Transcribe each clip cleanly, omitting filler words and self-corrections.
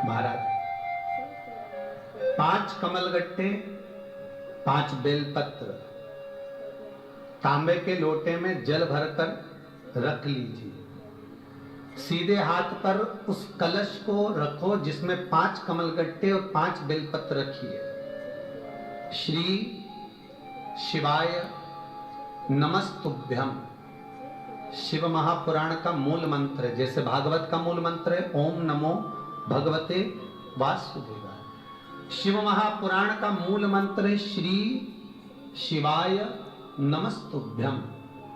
महाराज 5 कमलगट्टे, 5 बेलपत्र तांबे के लोटे में जल भरकर रख लीजिए। सीधे हाथ पर उस कलश को रखो जिसमें 5 कमलगट्टे और 5 बेलपत्र रखिए। श्री शिवाय नमस्तुभ्यम शिव महापुराण का मूल मंत्र है, जैसे भागवत का मूल मंत्र है ओम नमो भगवते वासुदेवाय। शिव महापुराण का मूल मंत्र है श्री शिवाय नमस्तुभ्यम।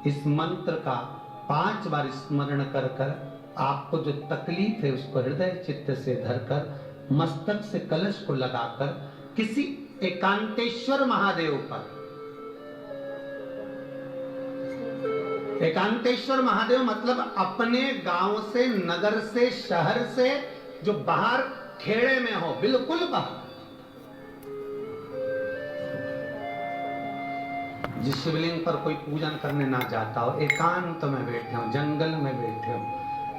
इस मंत्र का 5 बार स्मरण कर कर आपको जो तकलीफ है उसको हृदय चित्त से धरकर मस्तक से कलश को लगाकर किसी एकांतेश्वर महादेव पर, एकांतेश्वर महादेव मतलब अपने गांव से, नगर से, शहर से जो बाहर खेड़े में हो, बिल्कुल बाहर, जिस शिवलिंग पर कोई पूजन करने ना जाता हो, एकांत में बैठे हो, जंगल में बैठे हो,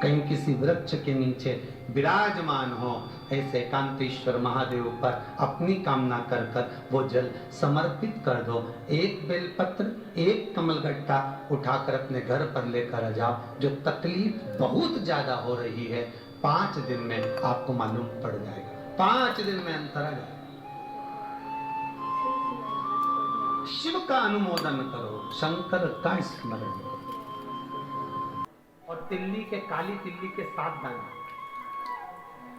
कहीं किसी वृक्ष के नीचे विराजमान हो, ऐसे एकांतेश्वर महादेव पर अपनी कामना कर कर वो जल समर्पित कर दो। 1 बेलपत्र, 1 कमलगट्टा उठाकर अपने घर पर लेकर आ जाओ। जो तकलीफ बहुत ज्यादा हो रही है 5 दिन में आपको मालूम पड़ जाएगा, 5 दिन में अंतर आ जाएगा। शिव का अनुमोदन करो, शंकर का स्मरण करो। और तिल्ली के, काली तिल्ली के 7 दाने,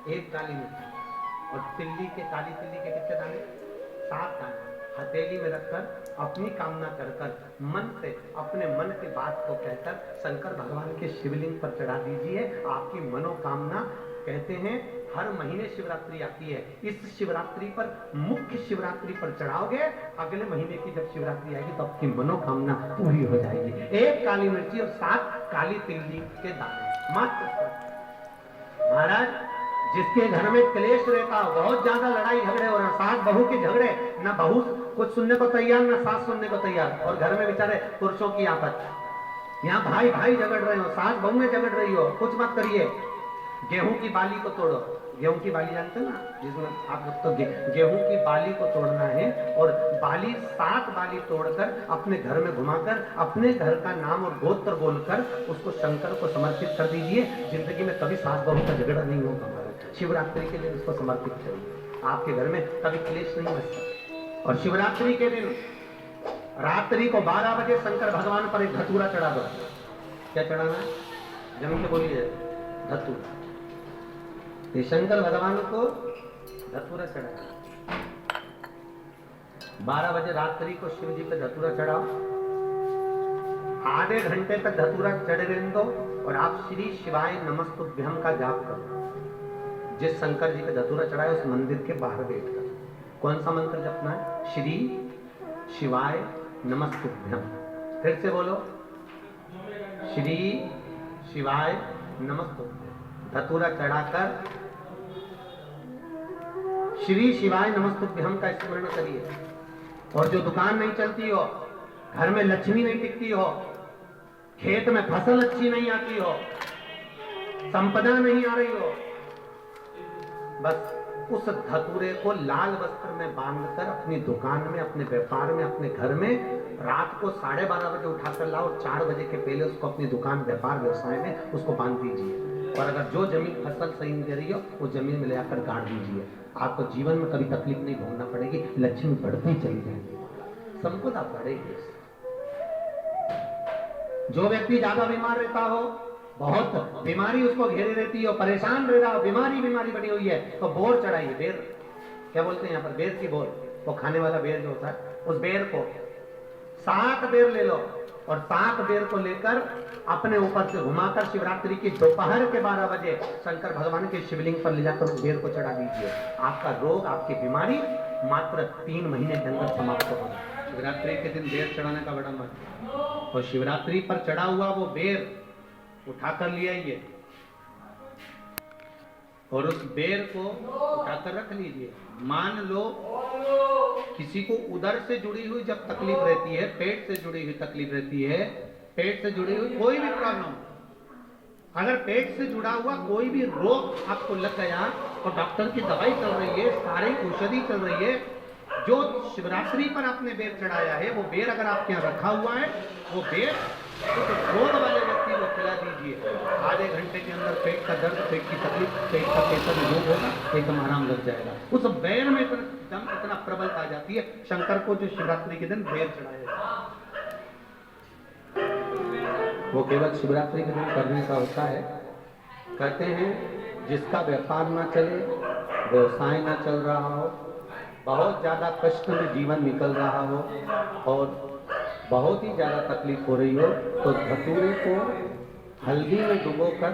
1 काली मिर्च और तिल्ली के, काली तिल्ली के कितने दाने? 7 दाने हथेली में रखकर अपनी कामना कर कर मन से अपने मन की बात को कहकर शंकर भगवान के शिवलिंग पर चढ़ा दीजिए। आपकी मनोकामना, कहते हैं हर महीने शिवरात्रि आती है, इस शिवरात्रि पर, मुख्य शिवरात्रि पर चढ़ाओगे, अगले महीने की जब शिवरात्रि आएगी तो आपकी मनोकामना पूरी हो जाएगी। 1 काली मिर्ची और 7 काली तिल्ली के दाने मात्र। महाराज जिसके घर में क्लेश रहता हो, बहुत ज्यादा लड़ाई झगड़े हो रहे, सास बहू के झगड़े, ना बहू कुछ सुनने को तैयार ना सास सुनने को तैयार, और घर में बेचारे पुरुषों की आपस, यहाँ भाई भाई झगड़ रहे हो, सास बहू में झगड़ रही हो, कुछ मत करिए। गेहूं की बाली को तोड़ो, गेहूं की बाली जानते ना, जिसमें आप लोग तो गेहूं की बाली को तोड़ना है, और बाली 7 बाली तोड़कर अपने घर में घुमाकर अपने घर का नाम और गोत्र बोलकर उसको शंकर को समर्पित कर दीजिए। जिंदगी में कभी सास बहू का झगड़ा नहीं होगा। शिवरात्रि के दिन उसको समर्पित करिए, आपके घर में कभी क्लेश नहीं बचता। और शिवरात्रि के दिन रात्रि को 12 बजे शंकर भगवान पर एक धतूरा चढ़ा दो। क्या चढ़ाना है? जमीन के बोलिए, धतूरा। ये शंकर भगवान को धतूरा चढ़ाना। 12 बजे रात्रि को शिव जी पे धतूरा चढ़ाओ, आधे घंटे तक धतूरा चढ़ रहने दो और आप श्री शिवाय नमस्तुभ्यम का जाप करो। जिस शंकर जी पे धतूरा चढ़ाए उस मंदिर के बाहर बैठकर कौन सा मंत्र जपना है? श्री शिवाय नमस्तुभ्यम। फिर से बोलो, श्री शिवाय नमस्तुभ्यम। धतूरा चढ़ाकर श्री शिवाय नमस्तुभ्यम का स्मरण करिए। और जो दुकान नहीं चलती हो, घर में लक्ष्मी नहीं टिकती हो, खेत में फसल अच्छी नहीं आती हो, संपदा नहीं आ रही हो, बस उस धतूरे को लाल वस्त्र में बांधकर अपनी दुकान में, अपने व्यापार में, अपने घर में रात को 12:30 बजे उठाकर लाओ, 4 बजे के पहले उसको अपनी दुकान, व्यापार, व्यवसाय में उसको बांध दीजिए। और अगर जो जमीन फसल सही नहीं दे रही हो वो जमीन में ले जाकर गाड़ दीजिए। आपको जीवन में कभी तकलीफ नहीं भोगना पड़ेगी, लक्ष्मी बढ़ती चली जाएगी, संपदा बढ़ेगी। जो व्यक्ति ज्यादा बीमार रहता हो, बहुत बीमारी उसको घेरे रहती हो, परेशान रह रहा हो, बीमारी बनी हुई है, तो बोर चढ़ाइए। बेर, क्या बोलते हैं यहाँ पर? बेर की बोर, वो खाने वाला बेर जो होता है, उस बेर को 7 बेर ले लो और 7 बेर को लेकर अपने ऊपर से घुमाकर शिवरात्रि की दोपहर के 12 बजे शंकर भगवान के शिवलिंग पर ले जाकर उस बेर को चढ़ा दीजिए। आपका रोग, आपकी बीमारी मात्र 3 महीने के अंदर समाप्त होगा। शिवरात्रि के दिन बेर चढ़ाने का बड़ा महत्व, और शिवरात्रि पर चढ़ा हुआ वो बेर उठाकर ले आइए और उस बेर को उठाकर रख लीजिए। मान लो किसी को उदर से जुड़ी हुई जब तकलीफ रहती है, पेट से जुड़ी हुई तकलीफ रहती है, पेट से जुड़ी हुई कोई भी प्रॉब्लम, अगर पेट से जुड़ा हुआ कोई भी रोग आपको लग गया और डॉक्टर की दवाई चल रही है, सारी औषधि चल रही है, जो शिवरात्रि पर आपने बेर चढ़ाया है वो बेर अगर आपके यहाँ रखा हुआ है, वो बेर उस रोग वाले व्यक्ति को खिला दीजिए। आधे घंटे के अंदर पेट का दर्द, पेट की तकलीफ, पेट का कैसा रोग होगा, एकदम आराम लग जाएगा। उस बेर में इतना प्रबलता आ जाती है। शंकर को जो शिवरात्रि के दिन बेर चढ़ाया, वो केवल शिवरात्रि के दिन करने का होता है। कहते हैं जिसका व्यापार ना चले, व्यवसाय ना चल रहा हो, बहुत ज्यादा कष्ट में जीवन निकल रहा हो और बहुत ही ज्यादा तकलीफ हो रही हो, तो धतूरे को हल्दी में डुबोकर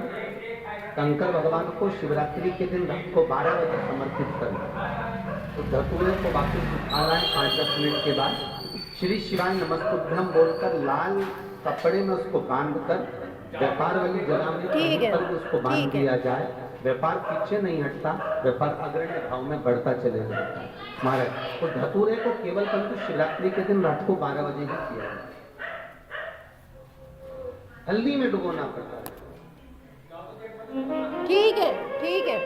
शंकर भगवान को शिवरात्रि के दिन रात को 12 बजे समर्पित करें। तो धतूरे को वापस उठा लाएं 5-10 मिनट के बाद, श्री शिवाय नमस्तुभ्यम बोलकर लाल कपड़े में उसको बांधकर व्यापार वाली जगह में उसको बांध दिया जाए। व्यापार पीछे नहीं हटता, व्यापार अग्रणी भाव में बढ़ता चले जाता है महाराज। तो धतूरे को केवल परंतु शिवरात्रि के दिन रात को 12 बजे ही किया जाए, हल्दी में डुबोना पड़ता है। ठीक है, ठीक है।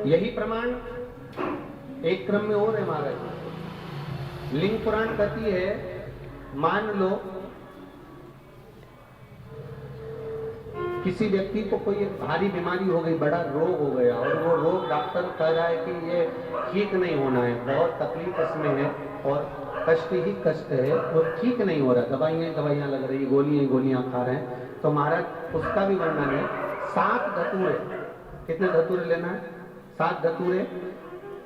यही प्रमाण एक क्रम में और है महाराज। लिंग पुराण कहती है, मान लो किसी व्यक्ति को कोई एक भारी बीमारी हो गई, बड़ा रोग हो गया और वो रोग डॉक्टर कह रहा है कि ये ठीक नहीं होना है, बहुत तकलीफ इसमें है और कष्ट ही कष्ट है, वो ठीक नहीं हो रहा, दवाइयाँ लग रही, गोलियां खा रहे हैं। तो महाराज उसका भी वर्णन है। 7 धतूरे, कितने धतूरे लेना है? 7 धतूरे।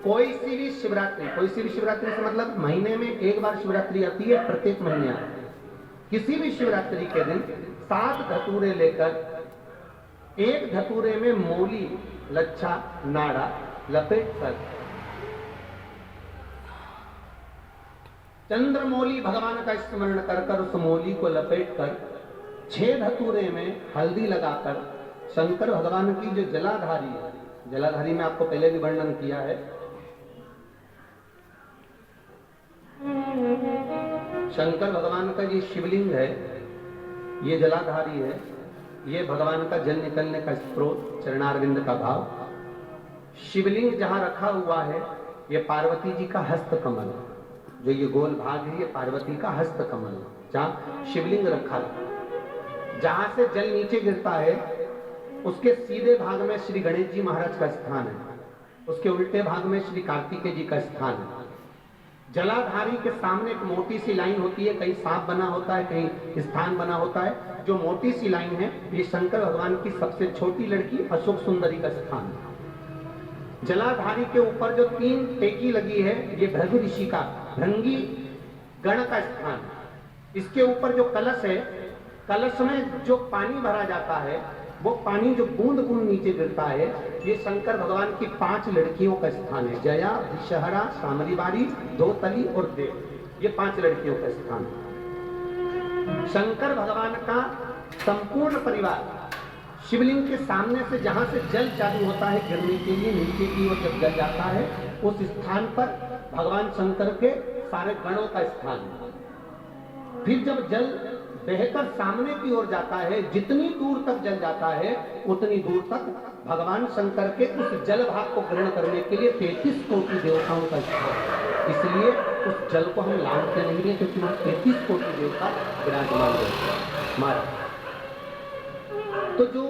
कोई सी भी शिवरात्रि से मतलब महीने में एक बार शिवरात्रि आती है, प्रत्येक महीने आती है। किसी भी शिवरात्रि के दिन 7 धतूरे लेकर, एक धतूरे में मूली, लच्छा, नाड़ा लपेट कर चंद्रमौली भगवान का स्मरण कर उस मौली को लपेट कर 6 धतूरे में हल्दी लगाकर शंकर भगवान की जो जलाधारी है, जलाधारी में आपको पहले भी वर्णन किया है, शंकर भगवान का ये शिवलिंग है, ये जलाधारी है, ये भगवान का जल निकलने का स्रोत, चरणारविंद का भाव। शिवलिंग जहां रखा हुआ है, ये पार्वती जी का हस्त कमल, जो ये गोल भाग है, ये पार्वती का हस्त कमल, जहां शिवलिंग रखा है। जहां से जल नीचे गिरता है, उसके सीधे भाग में श्री गणेश जी महाराज का स्थान है, उसके उल्टे भाग में श्री कार्तिकेय जी का स्थान है। जलाधारी के सामने एक मोटी सी लाइन होती है, कहीं सांप बना होता है, कहीं स्थान बना होता है। जो मोटी सी लाइन है, ये शंकर भगवान की सबसे छोटी लड़की अशोक सुंदरी का स्थान है। जलाधारी के ऊपर जो 3 टेकी लगी है, ये भृगु ऋषि का भृंगी गण का स्थान है। इसके ऊपर जो कलश है, कलश में जो पानी भरा जाता है, वो पानी जो बूंद बूंद नीचे गिरता है, ये शंकर भगवान की 5 लड़कियों का स्थान है। जया, विषहरा, सामरीबारी, धोतली और देव, ये 5 लड़कियों का स्थान है। शंकर भगवान का संपूर्ण परिवार शिवलिंग के सामने से, जहां से जल चालू होता है गिरने के लिए नीचे की ओर जब जल जाता है, उस स्थान पर भगवान शंकर के सारे गणों का स्थान है। फिर जब जल बहकर सामने की ओर जाता है, जितनी दूर तक जल जाता है उतनी दूर तक भगवान शंकर के उस जल भाग को ग्रहण करने के लिए 33 कोटि देवताओं का स्थान है। इसलिए उस जल को हम लांघते नहीं है, क्योंकि वहां 33 कोटि देवता विराजमान है। तो जो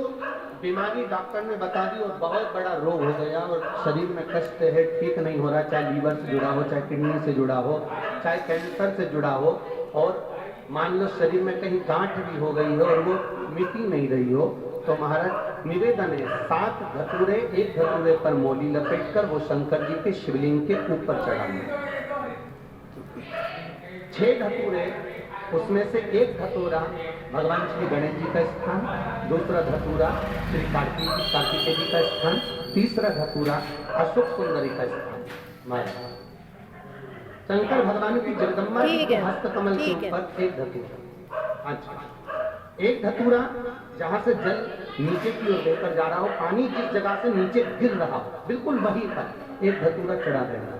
बीमारी डॉक्टर ने बता दी और बहुत बड़ा रोग हो गया और शरीर में कष्ट है, ठीक नहीं हो रहा, चाहे लीवर से जुड़ा हो, चाहे किडनी से जुड़ा हो, चाहे कैंसर से जुड़ा हो, और मान लो शरीर में कहीं गांठ भी हो गई हो और वो मिटी नहीं रही हो, तो महाराज निवेदन है 7 धतूरे, एक धतूरे पर मोली लपेटकर वो शंकर जी के शिवलिंग के ऊपर चढ़ाने। 6 धतूरे, उसमें से एक धतूरा भगवान श्री गणेश जी का स्थान, दूसरा धतूरा श्री कार्तिकेय जी का स्थान, तीसरा धतूरा अशोक सुंदरी का स्थान। महाराज शंकर भगवान की जगदम्बा जी के हस्त कमल के ऊपर एक धतूरा। अच्छा, एक धतूरा जहां से जल नीचे की ओर बहकर जा रहा हो, पानी जिस जगह से नीचे गिर रहा हो, बिल्कुल वहीं पर एक धतूरा चढ़ा देना।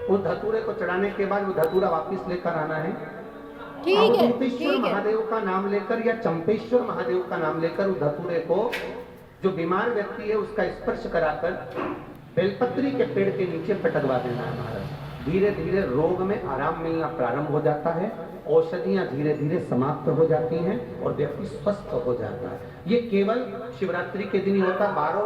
उस धतूरे को चढ़ाने के बाद वो धतूरा वापस लेकर आना है ठीक है, अवधूतेश्वर ठीक है। महादेव का नाम लेकर या चंपेश्वर महादेव का नाम लेकर उस धतूरे को जो बीमार व्यक्ति है उसका स्पर्श कराकर बेलपत्री के पेड़ के नीचे पटकवा देना है महाराज। धीरे धीरे रोग में आराम मिलना प्रारंभ हो जाता है, औषधियां धीरे धीरे समाप्त हो जाती हैं और व्यक्ति स्वस्थ हो जाता है। ये केवल शिवरात्रि के दिन ही होता। 12